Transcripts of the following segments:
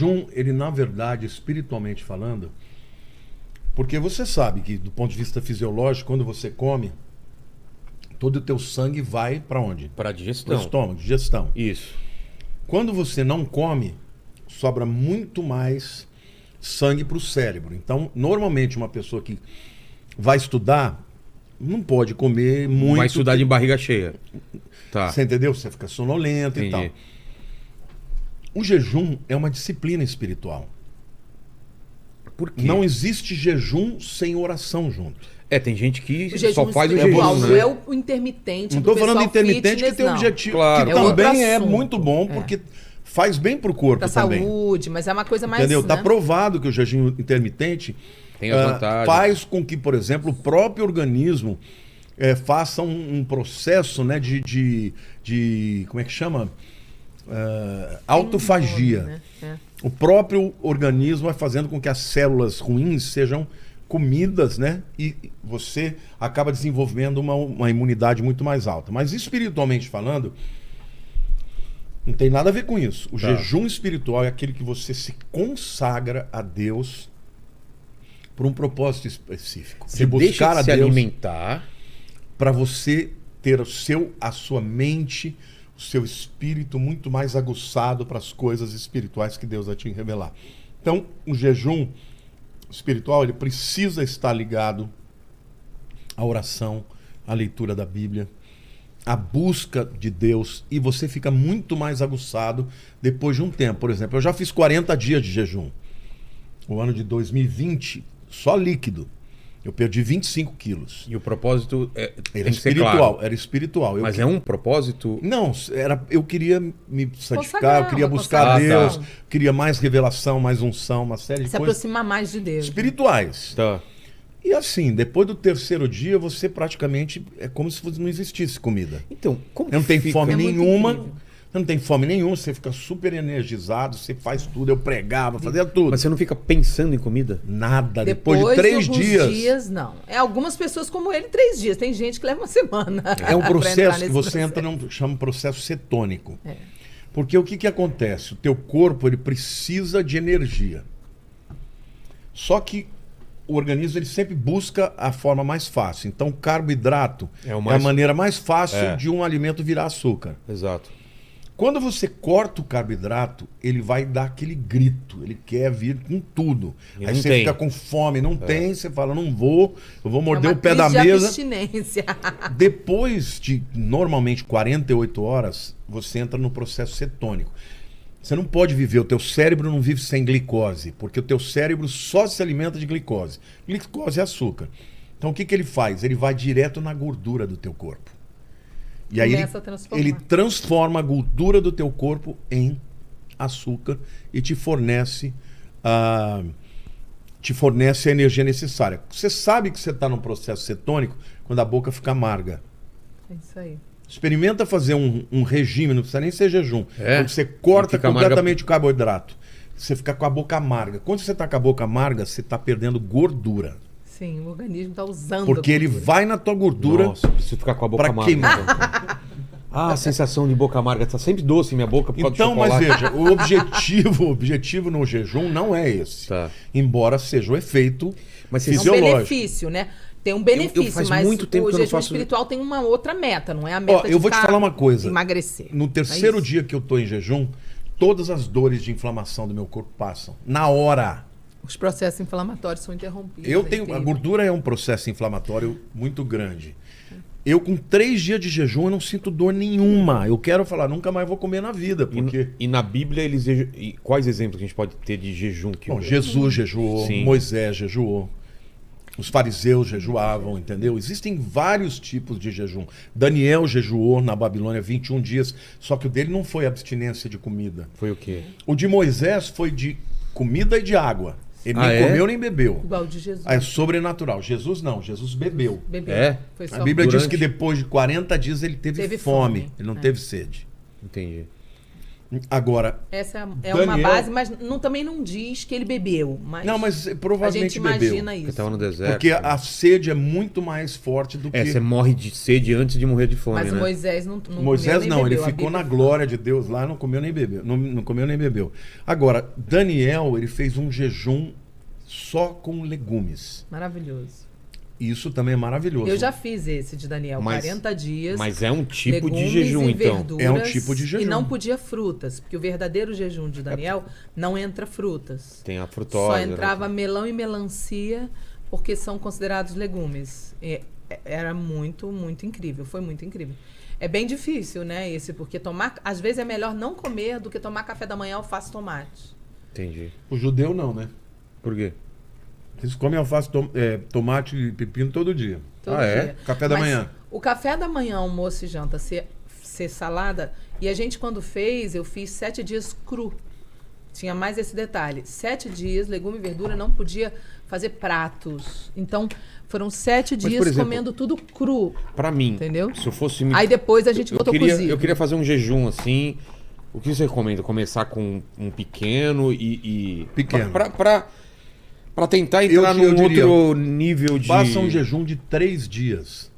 jejum, ele na verdade, espiritualmente falando, porque você sabe que do ponto de vista fisiológico, quando você come, todo o teu sangue vai para onde? Para digestão. Para o estômago, digestão. Isso. Quando você não come, sobra muito mais sangue para o cérebro. Então, normalmente, uma pessoa que vai estudar não pode comer muito. Vai estudar de barriga cheia. Tá. Você entendeu? Você fica sonolento e tal. O jejum é uma disciplina espiritual. Por quê? Não existe jejum sem oração junto. Tem gente que O jejum só faz o espiritual, jejum, não né? é o intermitente. Não do estou falando de pessoal intermitente fitness, que tem não. objetivo, Claro. que É outro também é assunto. muito bom, porque faz bem pro corpo Pra também. saúde, mas é uma coisa mais. Entendeu? Tá né? provado que o jejum intermitente Tem as vantagens. faz com que, por exemplo, o próprio organismo faça um processo, né, de como é que chama? Autofagia. Né? É. O próprio organismo vai fazendo com que as células ruins sejam comidas, né? E você acaba desenvolvendo uma imunidade muito mais alta. Mas espiritualmente falando, não tem nada a ver com isso. O jejum espiritual é aquele que você se consagra a Deus por um propósito específico. Você de buscar deixa de a se Deus alimentar. para você ter a sua mente, o seu espírito muito mais aguçado para as coisas espirituais que Deus vai te revelar. Então, o jejum espiritual, ele precisa estar ligado à oração, à leitura da Bíblia, à busca de Deus, e você fica muito mais aguçado depois de um tempo. Por exemplo, eu já fiz 40 dias de jejum. O ano de 2020, só líquido. Eu perdi 25 quilos. E o propósito Era tem que ser espiritual, claro. era espiritual. Mas é um propósito... Não, eu queria me santificar, Consagrar, eu queria uma buscar a Deus, consagração. queria mais revelação, mais unção, uma série de Se coisas aproximar mais de Deus. espirituais. Tá. E assim, depois do terceiro dia, você praticamente é como se não existisse comida. Então, como Eu não tenho fica? fome É muito nenhuma. incrível. Você não tem fome nenhuma, você fica super energizado, você faz tudo, eu pregava, fazia tudo. Mas você não fica pensando em comida? Nada, depois de de 3 alguns dias. não. Algumas pessoas como ele, 3 dias. Tem gente que leva uma semana. É um pra entrar processo que nesse você processo. entra chama processo cetônico. É. Porque o que acontece? O teu corpo ele precisa de energia. Só que o organismo ele sempre busca a forma mais fácil. Então, o carboidrato É é, o mais- a maneira mais fácil É. de um alimento virar açúcar. Exato. Quando você corta o carboidrato, ele vai dar aquele grito. Ele quer vir com tudo. E Aí não você tem. fica com fome, não tem. Você fala, não vou, eu vou morder É uma o pé da crise de mesa. abstinência. Depois de, normalmente, 48 horas, você entra no processo cetônico. Você não pode viver, o teu cérebro não vive sem glicose, porque o teu cérebro só se alimenta de glicose. Glicose é açúcar. Então o que ele faz? Ele vai direto na gordura do teu corpo. E aí Começa a transformar. ele transforma a gordura do teu corpo em açúcar e te fornece a energia necessária. Você sabe que você está num processo cetônico quando a boca fica amarga. É isso aí. Experimenta fazer um regime, não precisa nem ser jejum. É? Quando você corta E fica amarga- completamente o carboidrato. Você fica com a boca amarga. Quando você está com a boca amarga, você está perdendo gordura. Sim, o organismo está usando. Porque a ele gordura. vai na tua gordura Nossa, preciso ficar com a boca para amarga. queimar. Ah, a sensação de boca amarga. Tá sempre doce minha boca por causa Então, do mas chocolate. veja, o objetivo no jejum não é esse. Tá. Embora seja o efeito Mas vocês- É um fisiológico. benefício, né? Tem um benefício, faz mas muito tempo o que eu não jejum faço- espiritual tem uma outra meta, não é a meta Ó, eu vou te ficar- falar uma coisa. emagrecer. No terceiro É isso. dia que eu tô em jejum, todas as dores de inflamação do meu corpo passam. Na hora. Os processos inflamatórios são interrompidos. Eu é tenho. A incrível. gordura é um processo inflamatório muito grande. Eu, com 3 dias de jejum, eu não sinto dor nenhuma. Eu quero falar, nunca mais vou comer na vida. Porque. E na Bíblia, quais exemplos que a gente pode ter de jejum? Bom, Jesus jejuou, Sim. Moisés jejuou, os fariseus jejuavam, entendeu? Existem vários tipos de jejum. Daniel jejuou na Babilônia 21 dias, só que o dele não foi abstinência de comida. Foi o quê? O de Moisés foi de comida e de água. Ele Ah, nem é? comeu nem bebeu. Igual de Jesus. É sobrenatural. Jesus não, Jesus bebeu. Bebeu. É? Foi só A Bíblia diz Durante- que depois de 40 dias ele teve Teve fome, fome, ele não é. teve sede. Entendi. Agora, Essa é Daniel- uma base, mas também não diz que ele bebeu. mas a provavelmente gente bebeu. imagina Porque isso. tava no deserto. Porque a sede é muito mais forte do que... você morre de sede antes de morrer de fome, Mas né? Moisés não comeu Moisés nem não, ele bebeu. A ficou Bíblia na glória de Deus lá, não comeu nem bebeu. Não comeu nem bebeu. Agora, Daniel, ele fez um jejum só com legumes. Maravilhoso. Isso também é maravilhoso. Eu já fiz esse de Daniel, Mas- 40 dias. Mas é um tipo de legumes jejum, e então. verduras, É um tipo de jejum. E não podia frutas, porque o verdadeiro jejum de Daniel não entra frutas. Tem a frutose. Só né? entrava melão e melancia, porque são considerados legumes. Era muito, muito incrível. Foi muito incrível. É bem difícil, né, esse, porque às vezes é melhor não comer do que tomar café da manhã alface e tomate. Entendi. O judeu não, né? Por quê? Eles comem alface, tomate e pepino todo dia. Todo é? dia. Café da Mas manhã. O café da manhã, almoço e janta ser salada. E a gente, quando fez, eu fiz 7 dias cru. Tinha mais esse detalhe. 7 dias, legume e verdura, não podia fazer pratos. Então, foram 7 dias por exemplo, comendo tudo cru. Pra mim, Entendeu? se eu fosse... Aí depois a gente botou cozido. Eu queria fazer um jejum assim. O que você recomenda? Começar com um pequeno e... Pequeno. Pra tentar entrar num diria, outro nível de... Faça um jejum de 3 dias.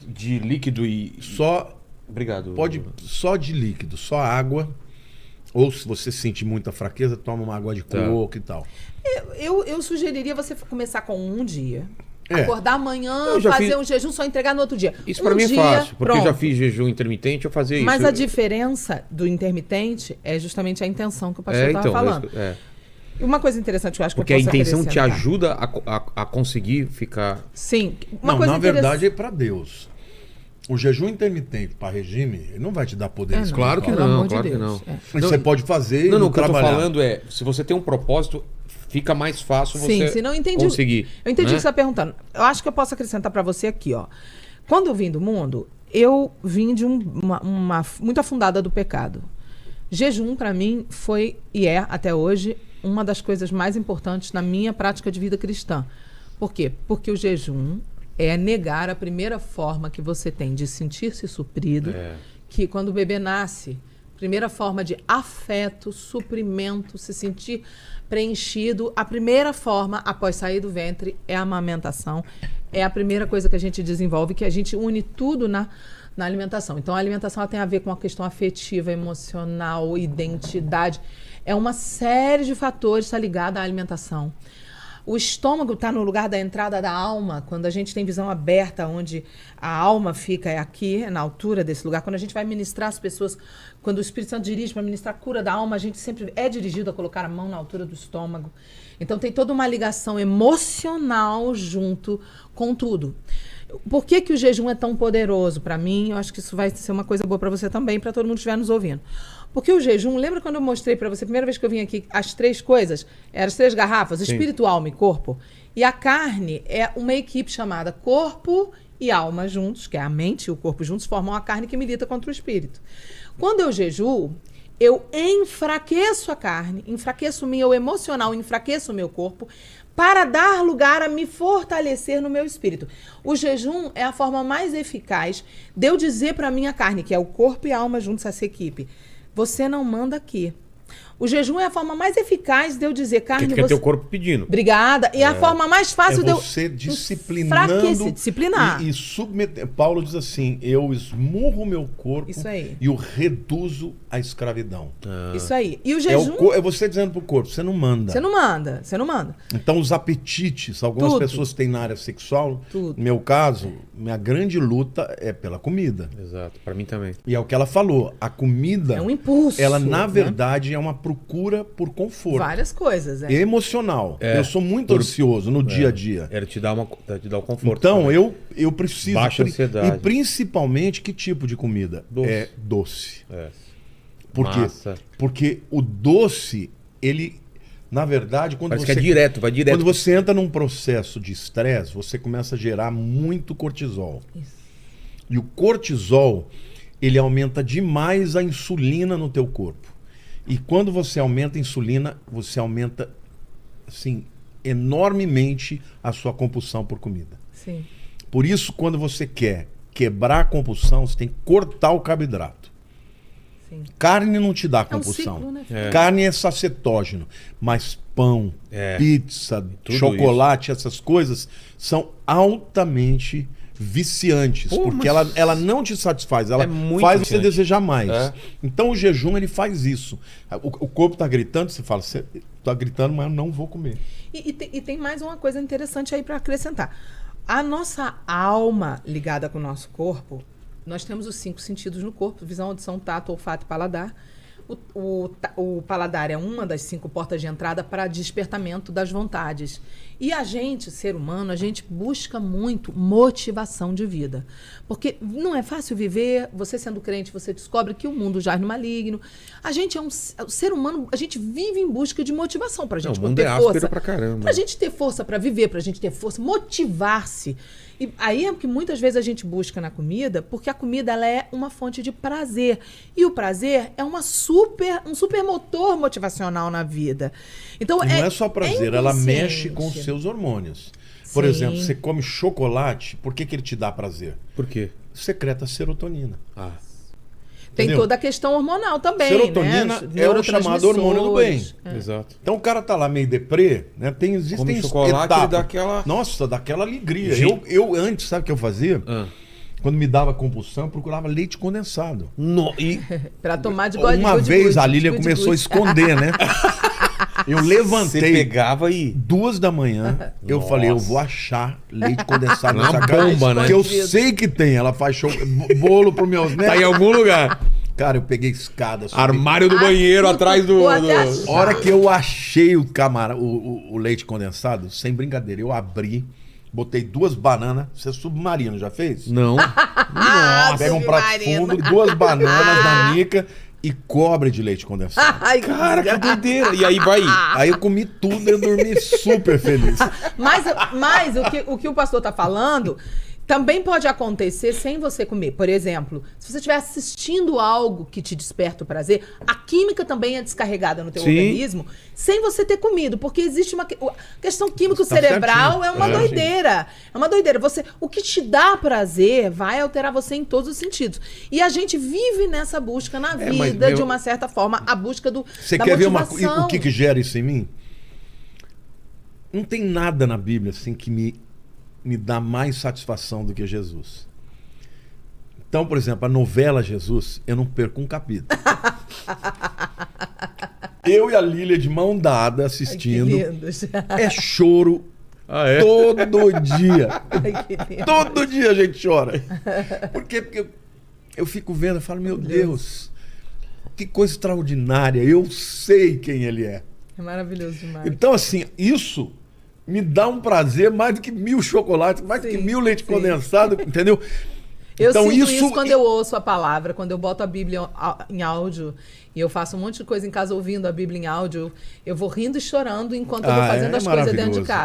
De líquido e... Só, Obrigado. só de líquido, só água. Ou se você sentir muita fraqueza, toma uma água de coco e tal. Eu sugeriria você começar com um dia. É. Acordar amanhã, Eu já fazer fiz- um jejum, só entregar no outro dia. Isso Um pra mim é dia, fácil, porque eu já pronto. fiz jejum intermitente, eu fazia Mas isso. a diferença do intermitente é justamente a intenção que o pastor É, estava então, falando. E uma coisa interessante que eu acho que porque eu a posso intenção te acrescentar. ajuda a conseguir ficar... Sim. Uma Não, coisa na interessante. verdade é para Deus. O jejum intermitente para regime, ele não vai te dar poder. não. Claro que Pelo não, amor de claro que Deus. não. É. Mas você pode fazer Não, e o que eu tô trabalhar. falando é, se você tem um propósito, fica mais fácil Sim, você se não entendi. conseguir. Eu entendi o né? que você está perguntando. Eu acho que eu posso acrescentar para você aqui, ó. Quando eu vim do mundo, eu vim de uma muito afundada do pecado. Jejum, para mim, foi e é, até hoje, uma das coisas mais importantes na minha prática de vida cristã. Por quê? Porque o jejum é negar a primeira forma que você tem de sentir-se suprido, que quando o bebê nasce, primeira forma de afeto, suprimento, se sentir preenchido, a primeira forma após sair do ventre é a amamentação. É a primeira coisa que a gente desenvolve, que a gente une tudo na alimentação. Então, a alimentação ela tem a ver com a questão afetiva, emocional, identidade. É uma série de fatores que está ligada à alimentação. O estômago está no lugar da entrada da alma. Quando a gente tem visão aberta, onde a alma fica, é aqui, é na altura desse lugar. Quando a gente vai ministrar as pessoas, quando o Espírito Santo dirige para ministrar a cura da alma, a gente sempre é dirigido a colocar a mão na altura do estômago. Então tem toda uma ligação emocional junto com tudo. Por que que o jejum é tão poderoso para mim? Eu acho que isso vai ser uma coisa boa para você também, para todo mundo que estiver nos ouvindo. Porque o jejum, lembra quando eu mostrei para você, a primeira vez que eu vim aqui, as 3 coisas? Eram as 3 garrafas, espírito, alma e corpo. E a carne é uma equipe chamada corpo e alma juntos, que é a mente e o corpo juntos, formam a carne que milita contra o espírito. Quando eu jejuo, eu enfraqueço a carne, enfraqueço o meu emocional, enfraqueço o meu corpo, para dar lugar a me fortalecer no meu espírito. O jejum é a forma mais eficaz de eu dizer para a minha carne, que é o corpo e a alma juntos, essa equipe, você não manda aqui. O jejum é a forma mais eficaz de eu dizer, carne, Porque você... teu corpo pedindo. Obrigada. E a forma mais fácil de eu... você disciplinando disciplinar. e submeter. Paulo diz assim, eu esmurro o meu corpo Isso aí. e o reduzo à escravidão. Isso aí. E o É, jejum... é você dizendo pro corpo, você não manda. Você não manda, você não manda. Então os apetites, algumas Tudo. pessoas têm na área sexual. Tudo. No meu caso, minha grande luta é pela comida. Exato, pra mim também. E é o que ela falou, a comida, É um impulso. ela na né? verdade é uma procura por conforto. Várias coisas, é. Emocional. É, Eu sou muito ansioso no dia a dia. Era te dar o conforto. Então, também. eu preciso... Baixa ansiedade. E principalmente, que tipo de comida? Doce. É doce. É. Por quê? Massa. Porque o doce, ele... Na verdade, quando Parece você... que é direto, vai direto. Quando você entra num processo de estresse, você começa a gerar muito cortisol. Isso. E o cortisol, ele aumenta demais a insulina no teu corpo. E quando você aumenta a insulina, você aumenta, assim, enormemente a sua compulsão por comida. Sim. Por isso, quando você quer quebrar a compulsão, você tem que cortar o carboidrato. Sim. Carne não te dá É um compulsão. ciclo, né? Carne é sacetógeno, mas pão, pizza, Tudo chocolate, essas coisas são altamente viciantes, Pô, porque ela não te satisfaz, ela É muito faz viciante. você desejar mais. É. Então o jejum ele faz isso. O corpo está gritando, você fala, você está gritando, mas eu não vou comer. E tem mais uma coisa interessante aí para acrescentar. A nossa alma ligada com o nosso corpo, nós temos os 5 sentidos no corpo: visão, audição, tato, olfato e paladar. O paladar é uma das 5 portas de entrada para despertamento das vontades. E a gente, ser humano, a gente busca muito motivação de vida. Porque não é fácil viver, você sendo crente, você descobre que o mundo jaz no maligno. A gente o ser humano, a gente vive em busca de motivação pra gente O mundo ter é áspero força. pra caramba. Pra gente ter força pra viver, pra gente ter força, motivar-se. E aí é o que muitas vezes a gente busca na comida, porque a comida ela é uma fonte de prazer. E o prazer é um super motor motivacional na vida. Então, E não é só prazer, ela mexe com os inconsciente. seus hormônios. Por Sim. exemplo, você come chocolate, por que ele te dá prazer? Por quê? Secreta serotonina. Ah. Tem Entendeu? toda a questão hormonal também, Serotonina né? é o chamado hormônio do bem. Exato. Então o cara tá lá meio deprê, né? Existem Come chocolate, etapas. ele dá aquela- Nossa, dá aquela alegria. Gente. Eu antes, sabe o que eu fazia? Ah. Quando me dava compulsão, eu procurava leite condensado. E Pra tomar de gole Uma vez a Lília começou a esconder, né? Eu você levantei pegava e... 2 da manhã, eu Nossa. falei, eu vou achar leite condensado Uma nessa casa. bomba, né? Que eu Escondido. sei que tem. Ela faz bolo pros meus netos. Tá em algum lugar. Cara, eu peguei escada. subi. Armário do banheiro, atrás do... vou até achar. A hora que eu achei o leite condensado, sem brincadeira, eu abri, botei 2 bananas. Você é submarino, já fez? Não. Pega um prato submarino. fundo, 2 bananas na mica e cobre de leite condensado. Ai, Cara, que doideira. E aí vai... Aí eu comi tudo e eu dormi super feliz. Mas o que o pastor está falando também pode acontecer sem você comer. Por exemplo, se você estiver assistindo algo que te desperta o prazer, a química também é descarregada no teu Sim. organismo sem você ter comido, porque existe uma questão químico Tá cerebral, certinho. é uma É. doideira. É uma doideira. O que te dá prazer vai alterar você em todos os sentidos. E a gente vive nessa busca na mas, vida, meu, de uma certa forma, a busca Você da quer ver motivação. o que gera isso em mim? Não tem nada na Bíblia assim que me dá mais satisfação do que Jesus. Então, por exemplo, a novela Jesus, eu não perco um capítulo. Eu e a Lília de mão dada Ai, que assistindo. lindo. É choro Ah, é? todo dia. Ai, que lindo. Todo dia a gente chora. Por quê? Porque eu fico vendo e falo, meu Deus, que coisa extraordinária. Eu sei quem ele é. É maravilhoso demais. Então, assim, isso me dá um prazer mais do que 1000 chocolates, mais do que Sim, 1000 leite sim. condensado, entendeu? Eu Então, sinto isso quando eu ouço a palavra, quando eu boto a Bíblia em áudio e eu faço um monte de coisa em casa ouvindo a Bíblia em áudio, eu vou rindo e chorando enquanto eu vou Ah, fazendo é as coisas dentro de maravilhoso. casa.